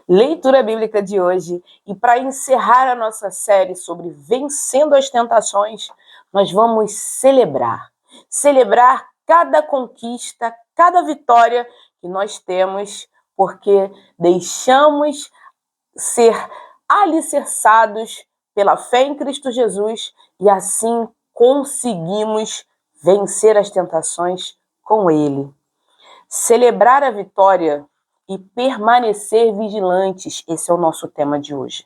Leitura bíblica de hoje, e para encerrar a nossa série sobre vencendo as tentações, nós vamos celebrar cada conquista, cada vitória que nós temos, porque deixamos ser alicerçados pela fé em Cristo Jesus e assim conseguimos vencer as tentações com Ele. Celebrar a vitória e permanecer vigilantes, esse é o nosso tema de hoje.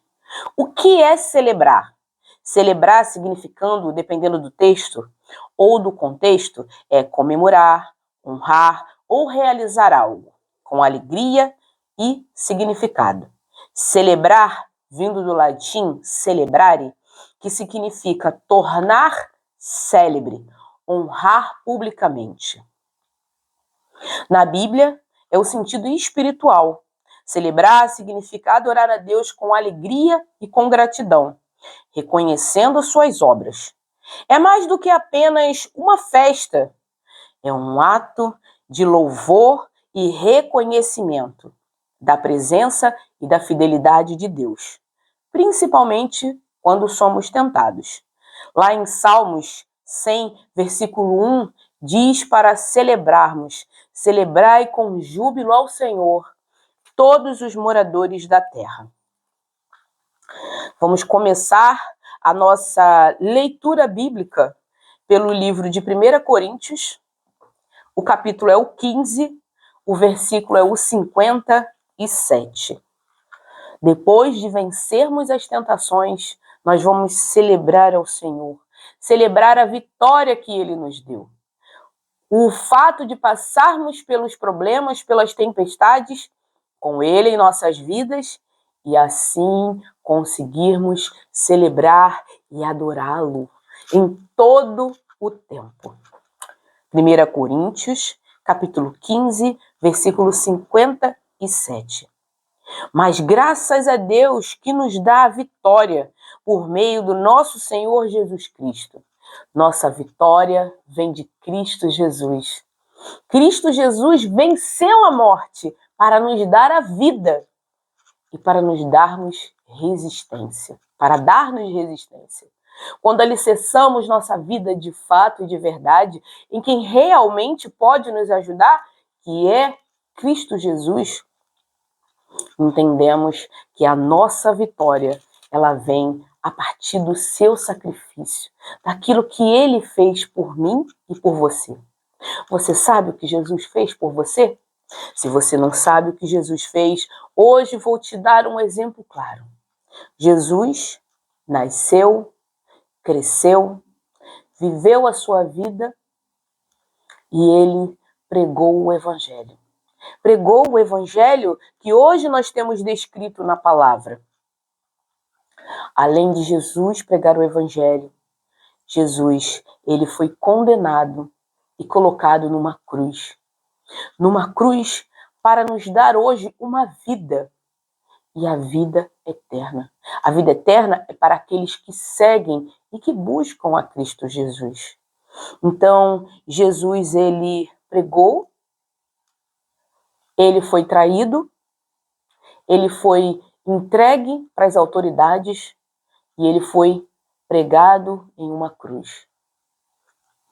O que é celebrar? Celebrar significando, dependendo do texto ou do contexto, é comemorar, honrar ou realizar algo com alegria e significado. Celebrar, vindo do latim celebrare, que significa tornar célebre, honrar publicamente. Na Bíblia, é o sentido espiritual. Celebrar significa adorar a Deus com alegria e com gratidão, reconhecendo suas obras. É mais do que apenas uma festa, é um ato de louvor e reconhecimento da presença e da fidelidade de Deus, principalmente quando somos tentados. Lá em Salmos 100, versículo 1, diz para celebrarmos: celebrai com júbilo ao Senhor, todos os moradores da terra. Vamos começar a nossa leitura bíblica pelo livro de 1 Coríntios. O capítulo é o 15, o versículo é o 57. Depois de vencermos as tentações, nós vamos celebrar ao Senhor, celebrar a vitória que Ele nos deu. O fato de passarmos pelos problemas, pelas tempestades, com Ele em nossas vidas, e assim conseguirmos celebrar e adorá-lo em todo o tempo. 1 Coríntios, capítulo 15, versículo 57. Mas graças a Deus que nos dá a vitória por meio do nosso Senhor Jesus Cristo. Nossa vitória vem de Cristo Jesus. Cristo Jesus venceu a morte para nos dar a vida e para nos darmos resistência, para dar-nos resistência. Quando alicerçamos nossa vida de fato e de verdade em quem realmente pode nos ajudar, que é Cristo Jesus, entendemos que a nossa vitória, ela vem a partir do seu sacrifício, daquilo que Ele fez por mim e por você. Você sabe o que Jesus fez por você? Se você não sabe o que Jesus fez, hoje vou te dar um exemplo claro. Jesus nasceu, cresceu, viveu a sua vida e Ele pregou o Evangelho. Pregou o Evangelho que hoje nós temos descrito na palavra. Além de Jesus pregar o Evangelho, Jesus, ele foi condenado e colocado numa cruz. Numa cruz para nos dar hoje uma vida, e a vida eterna. A vida eterna é para aqueles que seguem e que buscam a Cristo Jesus. Então, Jesus, ele pregou, ele foi traído, ele foi entregue para as autoridades e ele foi pregado em uma cruz,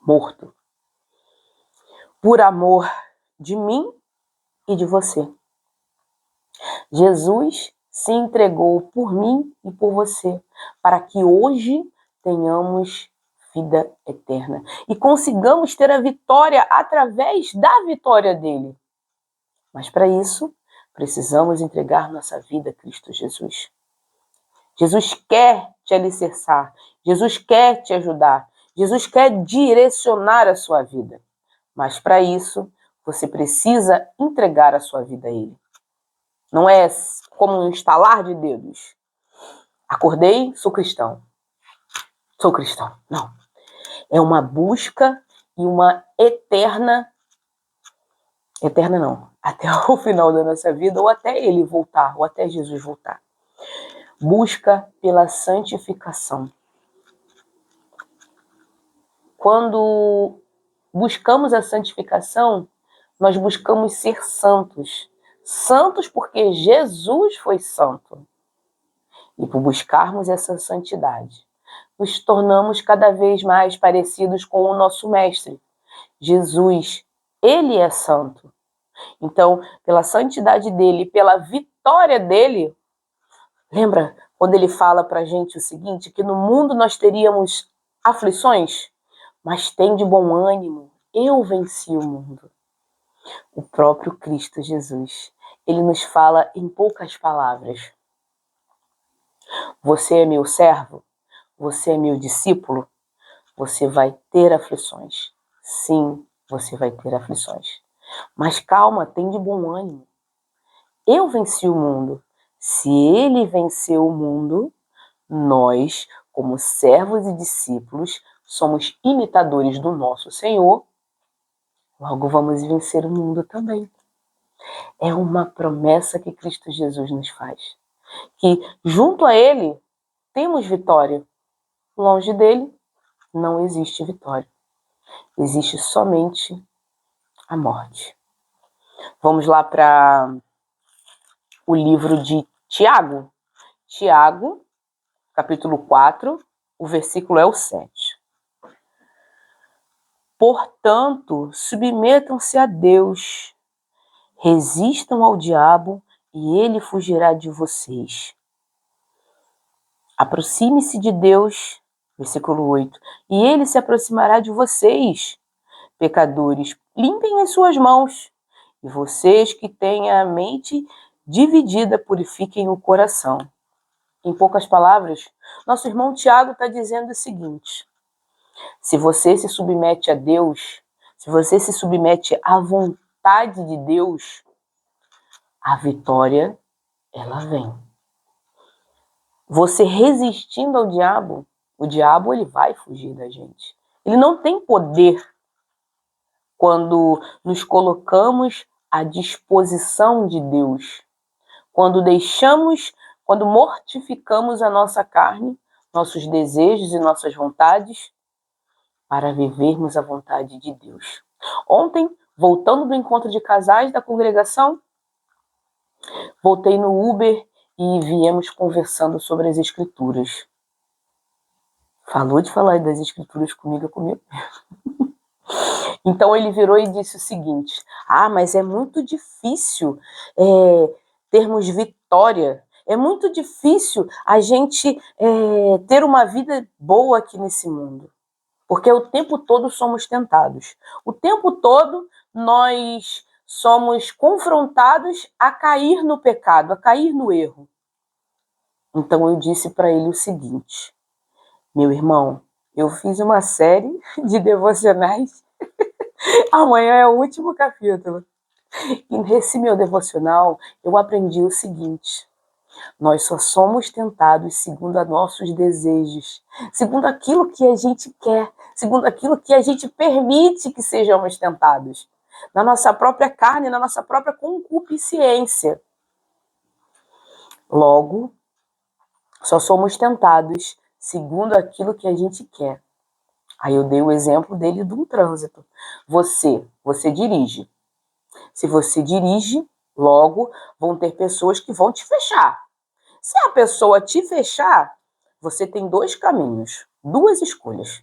morto, por amor de mim e de você. Jesus se entregou por mim e por você, para que hoje tenhamos vida eterna e consigamos ter a vitória através da vitória dele. Mas para isso, precisamos entregar nossa vida a Cristo Jesus. Jesus quer te alicerçar, Jesus quer te ajudar, Jesus quer direcionar a sua vida. Mas para isso, você precisa entregar a sua vida a Ele. Não é como um estalar de dedos. Acordei, sou cristão. Sou cristão. Não. É uma busca e uma eterna não, até o final da nossa vida, ou até Ele voltar, ou até Jesus voltar. Busca pela santificação. Quando buscamos a santificação, nós buscamos ser santos. Santos porque Jesus foi santo. E por buscarmos essa santidade, nos tornamos cada vez mais parecidos com o nosso Mestre, Jesus. Ele é santo. Então, pela santidade dele, pela vitória dele, lembra quando ele fala pra gente o seguinte, que no mundo nós teríamos aflições, mas tem de bom ânimo, eu venci o mundo. O próprio Cristo Jesus, ele nos fala em poucas palavras. Você é meu servo? Você é meu discípulo? Você vai ter aflições. Sim, você vai ter aflições. Mas calma, tem de bom ânimo. Eu venci o mundo. Se ele venceu o mundo, nós, como servos e discípulos, somos imitadores do nosso Senhor, logo vamos vencer o mundo também. É uma promessa que Cristo Jesus nos faz. Que junto a ele temos vitória. Longe dele não existe vitória. Existe somente a morte. Vamos lá para o livro de Tiago. Tiago, capítulo 4, o versículo é o 7. Portanto, submetam-se a Deus, resistam ao diabo e ele fugirá de vocês. Aproxime-se de Deus, versículo 8, e ele se aproximará de vocês. Pecadores, limpem as suas mãos, e vocês que têm a mente dividida, purifiquem o coração. Em poucas palavras, nosso irmão Tiago está dizendo o seguinte: se você se submete a Deus, se você se submete à vontade de Deus, a vitória, ela vem. Você resistindo ao diabo, o diabo ele vai fugir da gente. Ele não tem poder quando nos colocamos à disposição de Deus. Quando mortificamos a nossa carne, nossos desejos e nossas vontades, para vivermos a vontade de Deus. Ontem, voltando do encontro de casais da congregação, voltei no Uber e viemos conversando sobre as Escrituras. Falou de falar das Escrituras comigo. Então ele virou e disse o seguinte: mas é muito difícil termos vitória. É muito difícil a gente ter uma vida boa aqui nesse mundo. Porque o tempo todo somos tentados. O tempo todo nós somos confrontados a cair no pecado, a cair no erro. Então eu disse para ele o seguinte: meu irmão, eu fiz uma série de devocionais. Amanhã é o último capítulo. E nesse meu devocional eu aprendi o seguinte: nós só somos tentados segundo a nossos desejos, segundo aquilo que a gente quer, segundo aquilo que a gente permite que sejamos tentados, na nossa própria carne, na nossa própria concupiscência. Logo, só somos tentados segundo aquilo que a gente quer. Aí eu dei o exemplo dele de um trânsito. Você dirige. Se você dirige, logo vão ter pessoas que vão te fechar. Se a pessoa te fechar, você tem dois caminhos, duas escolhas.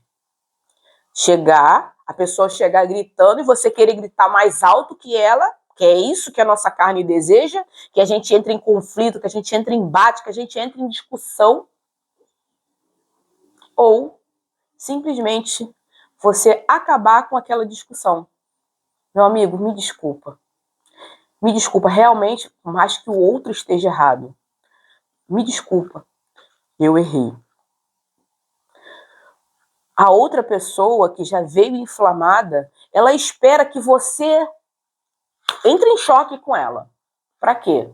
A pessoa chegar gritando e você querer gritar mais alto que ela, que é isso que a nossa carne deseja, que a gente entre em conflito, que a gente entre em embate, que a gente entre em discussão. Ou, simplesmente, você acabar com aquela discussão. Meu amigo, me desculpa. Me desculpa realmente, por mais que o outro esteja errado. Me desculpa, eu errei. A outra pessoa que já veio inflamada, ela espera que você entre em choque com ela. Para quê?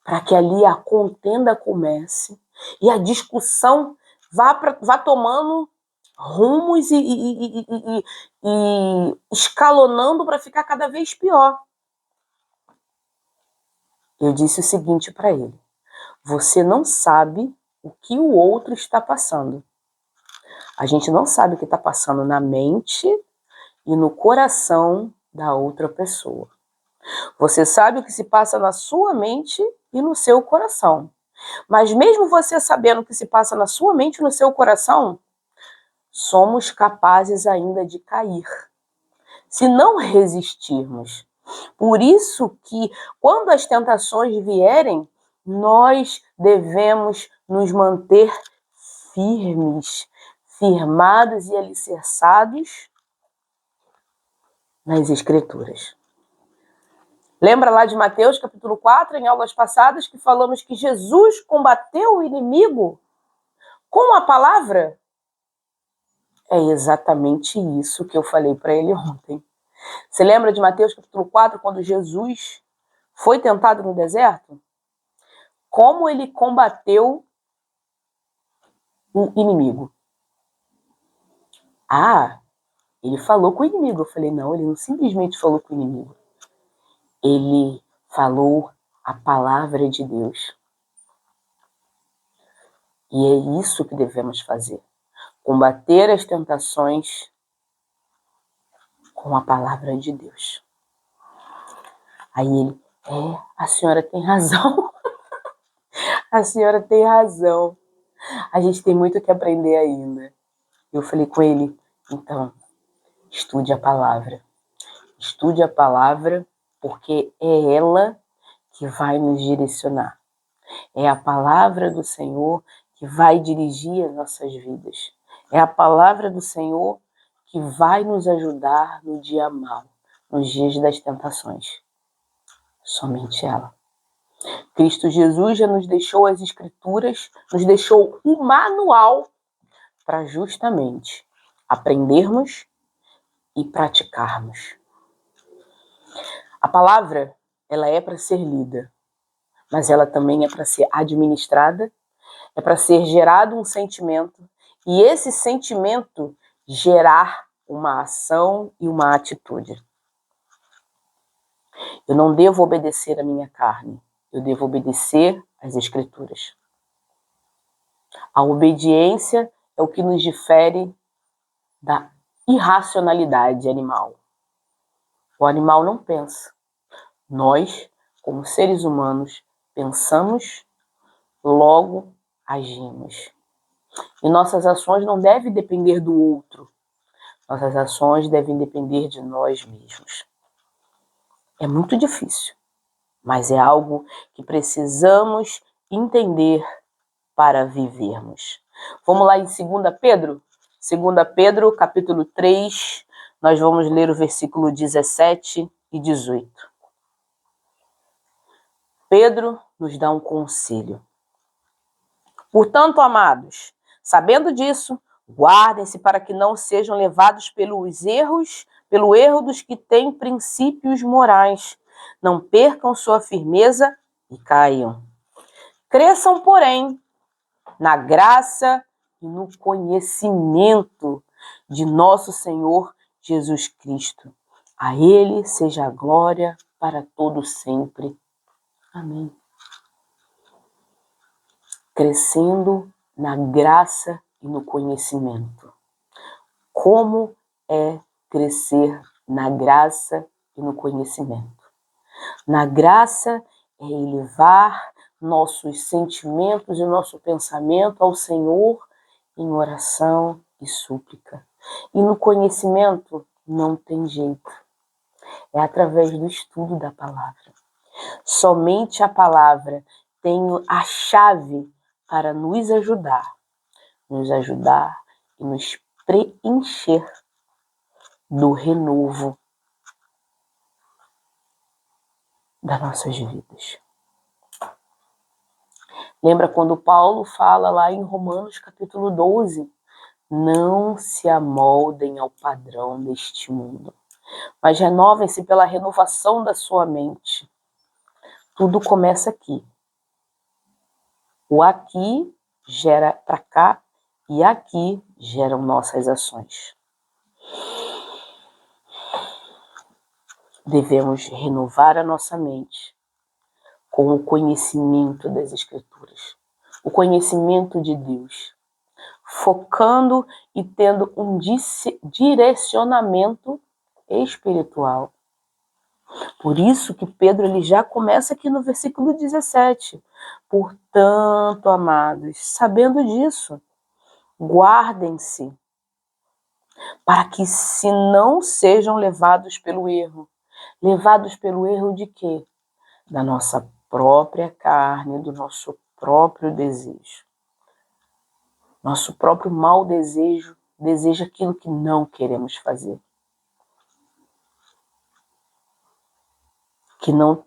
Para que ali a contenda comece e a discussão vá tomando rumos e escalonando para ficar cada vez pior. Eu disse o seguinte para ele: você não sabe o que o outro está passando. A gente não sabe o que está passando na mente e no coração da outra pessoa. Você sabe o que se passa na sua mente e no seu coração. Mas mesmo você sabendo o que se passa na sua mente e no seu coração, somos capazes ainda de cair, se não resistirmos. Por isso que, quando as tentações vierem, nós devemos nos manter firmes, firmados e alicerçados nas Escrituras. Lembra lá de Mateus, capítulo 4, em aulas passadas, que falamos que Jesus combateu o inimigo com a palavra? É exatamente isso que eu falei para ele ontem. Você lembra de Mateus, capítulo 4, quando Jesus foi tentado no deserto? Como ele combateu o inimigo? Ah, ele falou com o inimigo. Eu falei, não, ele não simplesmente falou com o inimigo. Ele falou a palavra de Deus. E é isso que devemos fazer. Combater as tentações com a palavra de Deus. Aí ele, a senhora tem razão. A senhora tem razão. A gente tem muito que aprender ainda. Eu falei com ele, então, estude a palavra. Estude a palavra, porque é ela que vai nos direcionar. É a palavra do Senhor que vai dirigir as nossas vidas. É a palavra do Senhor que vai nos ajudar no dia mau, nos dias das tentações. Somente ela. Cristo Jesus já nos deixou as Escrituras, nos deixou o manual para justamente aprendermos e praticarmos. A palavra, ela é para ser lida, mas ela também é para ser administrada, é para ser gerado um sentimento, e esse sentimento gerar uma ação e uma atitude. Eu não devo obedecer à minha carne, eu devo obedecer às Escrituras. A obediência é o que nos difere da irracionalidade animal. O animal não pensa. Nós, como seres humanos, pensamos, logo agimos. E nossas ações não devem depender do outro. Nossas ações devem depender de nós mesmos. É muito difícil, mas é algo que precisamos entender para vivermos. Vamos lá em 2 Pedro? 2 Pedro, capítulo 3, nós vamos ler o versículo 17 e 18. Pedro nos dá um conselho. Portanto, amados, sabendo disso, guardem-se para que não sejam levados pelo erro dos que têm princípios morais. Não percam sua firmeza e caiam. Cresçam, porém, na graça e no conhecimento de nosso Senhor Jesus Cristo. A Ele seja a glória para todo sempre. Amém. Crescendo na graça e no conhecimento. Como é crescer na graça e no conhecimento? Na graça é elevar nossos sentimentos e nosso pensamento ao Senhor em oração e súplica. E no conhecimento não tem jeito. É através do estudo da palavra. Somente a palavra tem a chave para nos ajudar e nos preencher do renovo das nossas vidas. Lembra quando Paulo fala lá em Romanos capítulo 12? Não se amoldem ao padrão deste mundo, mas renovem-se pela renovação da sua mente. Tudo começa aqui. O aqui gera para cá e aqui geram nossas ações. Devemos renovar a nossa mente com o conhecimento das Escrituras, o conhecimento de Deus, focando e tendo um direcionamento espiritual. Por isso que Pedro ele já começa aqui no versículo 17. Portanto, amados, sabendo disso, guardem-se, para que se não sejam levados pelo erro. Levados pelo erro de quê? Da nossa própria carne, do nosso próprio desejo. Nosso próprio mau desejo deseja aquilo que não queremos fazer. Que não,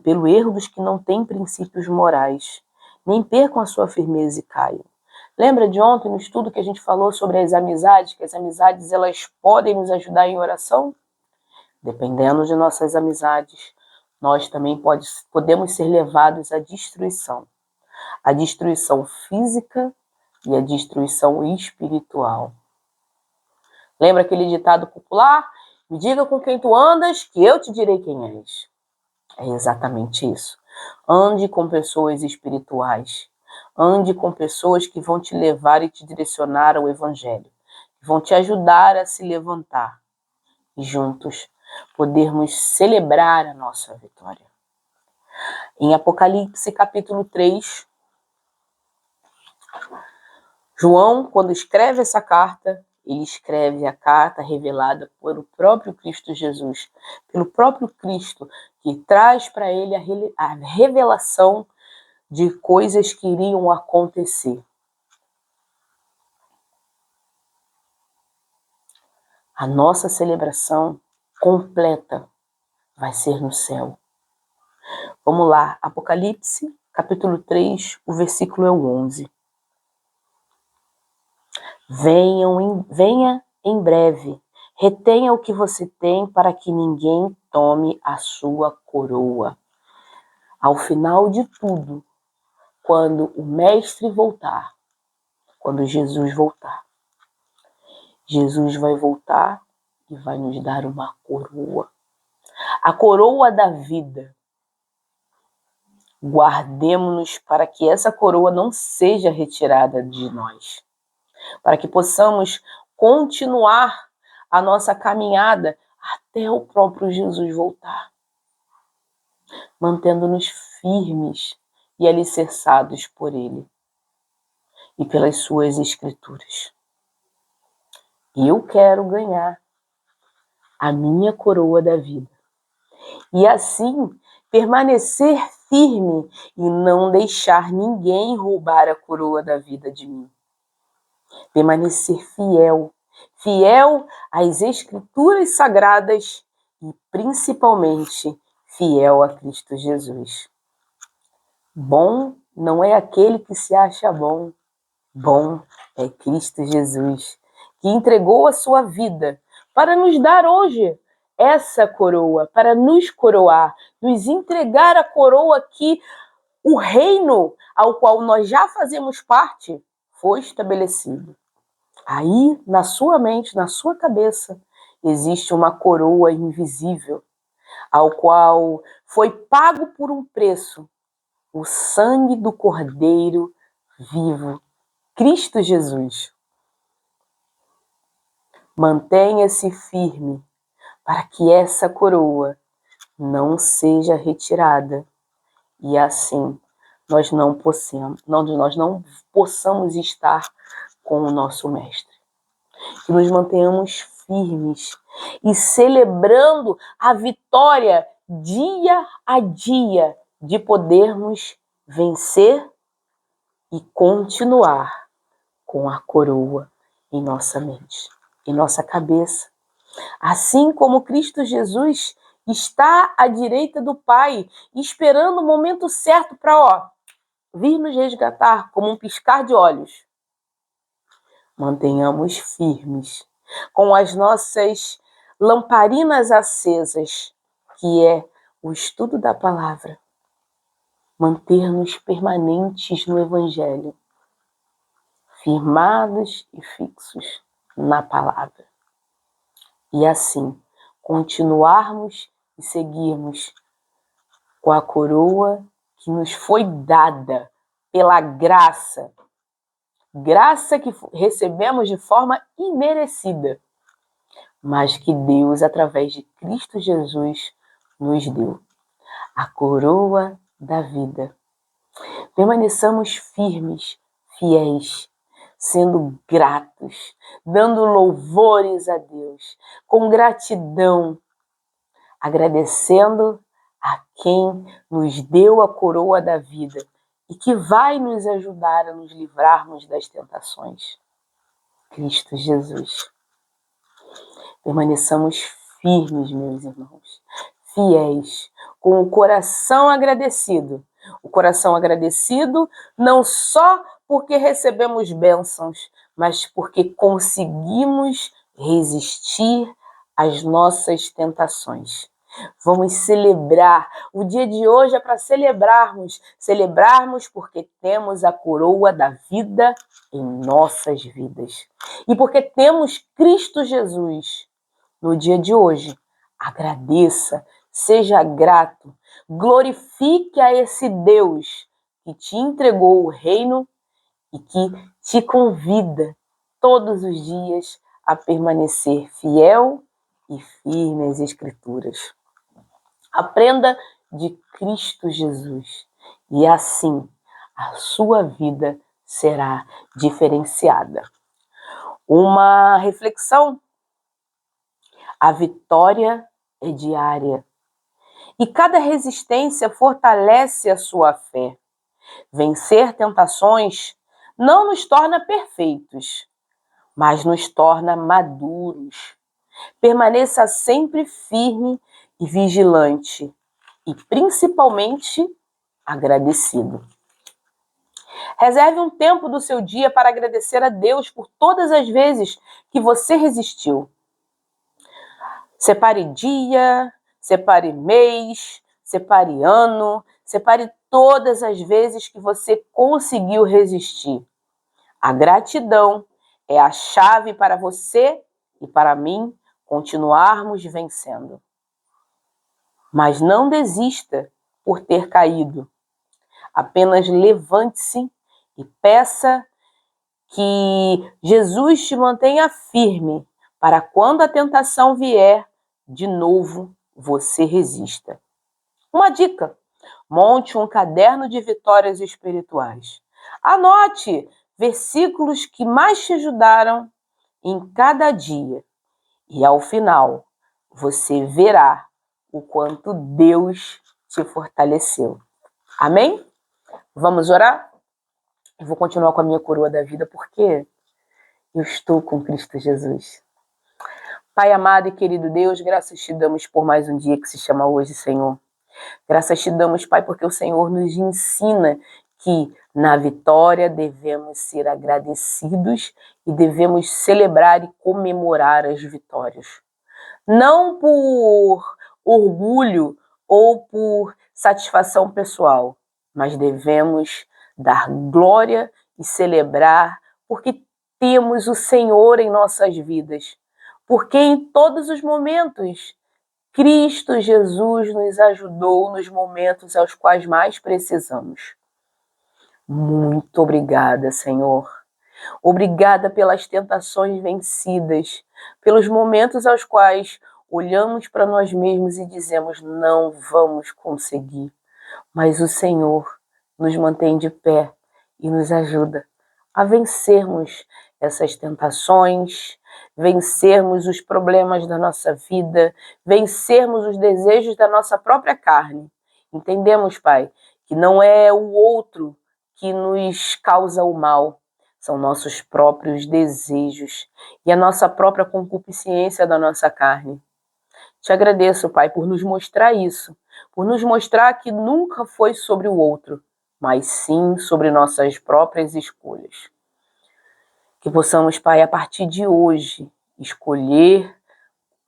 pelo erro dos que não têm princípios morais, nem percam a sua firmeza e caiam. Lembra de ontem no estudo que a gente falou sobre as amizades, que as amizades elas podem nos ajudar em oração? Dependendo de nossas amizades, nós também podemos ser levados à destruição. A destruição física e a destruição espiritual. Lembra aquele ditado popular? Me diga com quem tu andas, que eu te direi quem és. É exatamente isso. Ande com pessoas espirituais. Ande com pessoas que vão te levar e te direcionar ao Evangelho. Que vão te ajudar a se levantar. E juntos podermos celebrar a nossa vitória. Em Apocalipse capítulo 3, João, quando escreve essa carta, ele escreve a carta revelada pelo próprio Cristo Jesus, pelo próprio Cristo, que traz para ele a revelação de coisas que iriam acontecer. A nossa celebração completa vai ser no céu. Vamos lá, Apocalipse, capítulo 3, o versículo é o 11. Venha em breve, retenha o que você tem para que ninguém tome a sua coroa. Ao final de tudo, quando o Mestre voltar, quando Jesus voltar, Jesus vai voltar e vai nos dar uma coroa. A coroa da vida. Guardemos-nos para que essa coroa não seja retirada de nós. Para que possamos continuar a nossa caminhada até o próprio Jesus voltar. Mantendo-nos firmes e alicerçados por Ele e pelas suas escrituras. Eu quero ganhar a minha coroa da vida. E assim, permanecer firme e não deixar ninguém roubar a coroa da vida de mim. Permanecer fiel às escrituras sagradas e principalmente fiel a Cristo Jesus. Bom não é aquele que se acha bom. Bom é Cristo Jesus, que entregou a sua vida para nos dar hoje essa coroa, para nos coroar, nos entregar a coroa que o reino ao qual nós já fazemos parte foi estabelecido. Aí, na sua mente, na sua cabeça, existe uma coroa invisível, ao qual foi pago por um preço, o sangue do Cordeiro vivo, Cristo Jesus. Mantenha-se firme para que essa coroa não seja retirada e assim nós não possamos estar com o nosso Mestre. Que nos mantenhamos firmes e celebrando a vitória dia a dia de podermos vencer e continuar com a coroa em nossa mente, em nossa cabeça. Assim como Cristo Jesus está à direita do Pai, esperando o momento certo para vir nos resgatar como um piscar de olhos. Mantenhamos firmes com as nossas lamparinas acesas, que é o estudo da palavra. Manter-nos permanentes no Evangelho, firmados e fixos na palavra. E assim, continuarmos e seguirmos com a coroa que nos foi dada pela graça que recebemos de forma imerecida, mas que Deus, através de Cristo Jesus, nos deu. A coroa da vida. Permaneçamos firmes, fiéis, sendo gratos, dando louvores a Deus, com gratidão, agradecendo a quem nos deu a coroa da vida e que vai nos ajudar a nos livrarmos das tentações. Cristo Jesus. Permaneçamos firmes, meus irmãos, fiéis, com o coração agradecido. O coração agradecido não só porque recebemos bênçãos, mas porque conseguimos resistir às nossas tentações. Vamos celebrar. O dia de hoje é para celebrarmos porque temos a coroa da vida em nossas vidas. E porque temos Cristo Jesus. No dia de hoje, agradeça, seja grato, glorifique a esse Deus que te entregou o reino e que te convida todos os dias a permanecer fiel e firme às Escrituras. Aprenda de Cristo Jesus e assim a sua vida será diferenciada. Uma reflexão: a vitória é diária e cada resistência fortalece a sua fé. Vencer tentações não nos torna perfeitos, mas nos torna maduros. Permaneça sempre firme e vigilante e principalmente agradecido. Reserve um tempo do seu dia para agradecer a Deus por todas as vezes que você resistiu. Separe dia, separe mês, separe ano, separe todas as vezes que você conseguiu resistir. A gratidão é a chave para você e para mim continuarmos vencendo. Mas não desista por ter caído. Apenas levante-se e peça que Jesus te mantenha firme para quando a tentação vier, de novo você resista. Uma dica: monte um caderno de vitórias espirituais. Anote versículos que mais te ajudaram em cada dia. E ao final, você verá o quanto Deus te fortaleceu. Amém? Vamos orar? Eu vou continuar com a minha coroa da vida porque eu estou com Cristo Jesus. Pai amado e querido Deus, graças te damos por mais um dia que se chama hoje, Senhor. Graças te damos, Pai, porque o Senhor nos ensina que na vitória devemos ser agradecidos e devemos celebrar e comemorar as vitórias. Não por orgulho ou por satisfação pessoal, mas devemos dar glória e celebrar porque temos o Senhor em nossas vidas. Porque em todos os momentos, Cristo Jesus nos ajudou nos momentos aos quais mais precisamos. Muito obrigada, Senhor. Obrigada pelas tentações vencidas, pelos momentos aos quais olhamos para nós mesmos e dizemos: não vamos conseguir. Mas o Senhor nos mantém de pé e nos ajuda a vencermos essas tentações, vencermos os problemas da nossa vida, vencermos os desejos da nossa própria carne. Entendemos, Pai, que não é o outro que nos causa o mal, são nossos próprios desejos e a nossa própria concupiscência da nossa carne. Te agradeço, Pai, por nos mostrar isso, por nos mostrar que nunca foi sobre o outro, mas sim sobre nossas próprias escolhas. Que possamos, Pai, a partir de hoje, escolher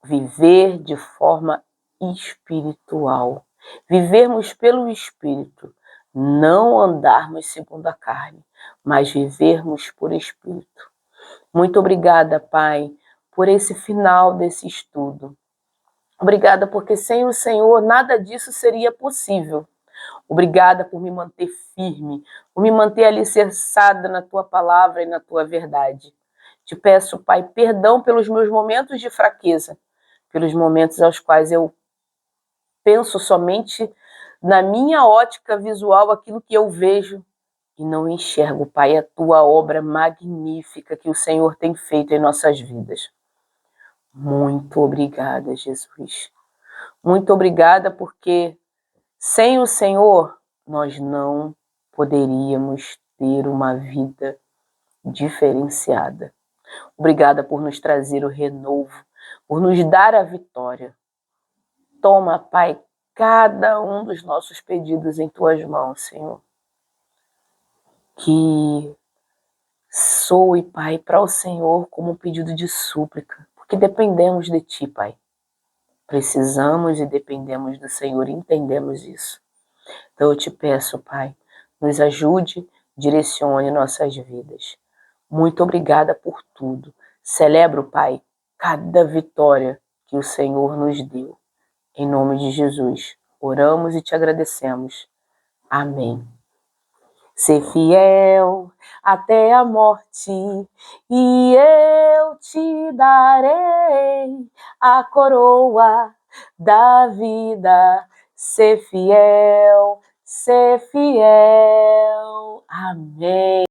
viver de forma espiritual. Vivermos pelo Espírito, não andarmos segundo a carne, mas vivermos por Espírito. Muito obrigada, Pai, por esse final desse estudo. Obrigada porque sem o Senhor nada disso seria possível. Obrigada por me manter firme, por me manter alicerçada na Tua palavra e na Tua verdade. Te peço, Pai, perdão pelos meus momentos de fraqueza, pelos momentos aos quais eu penso somente na minha ótica visual, aquilo que eu vejo, e não enxergo, Pai, a tua obra magnífica que o Senhor tem feito em nossas vidas. Muito obrigada, Jesus. Muito obrigada, porque sem o Senhor nós não poderíamos ter uma vida diferenciada. Obrigada por nos trazer o renovo, por nos dar a vitória. Toma, Pai, cada um dos nossos pedidos em tuas mãos, Senhor. Que soe, Pai, para o Senhor como um pedido de súplica, porque dependemos de Ti, Pai. Precisamos e dependemos do Senhor, entendemos isso. Então eu te peço, Pai, nos ajude, direcione nossas vidas. Muito obrigada por tudo. Celebro, Pai, cada vitória que o Senhor nos deu. Em nome de Jesus, oramos e te agradecemos. Amém. Ser fiel até a morte, e eu te darei a coroa da vida. Ser fiel, ser fiel. Amém.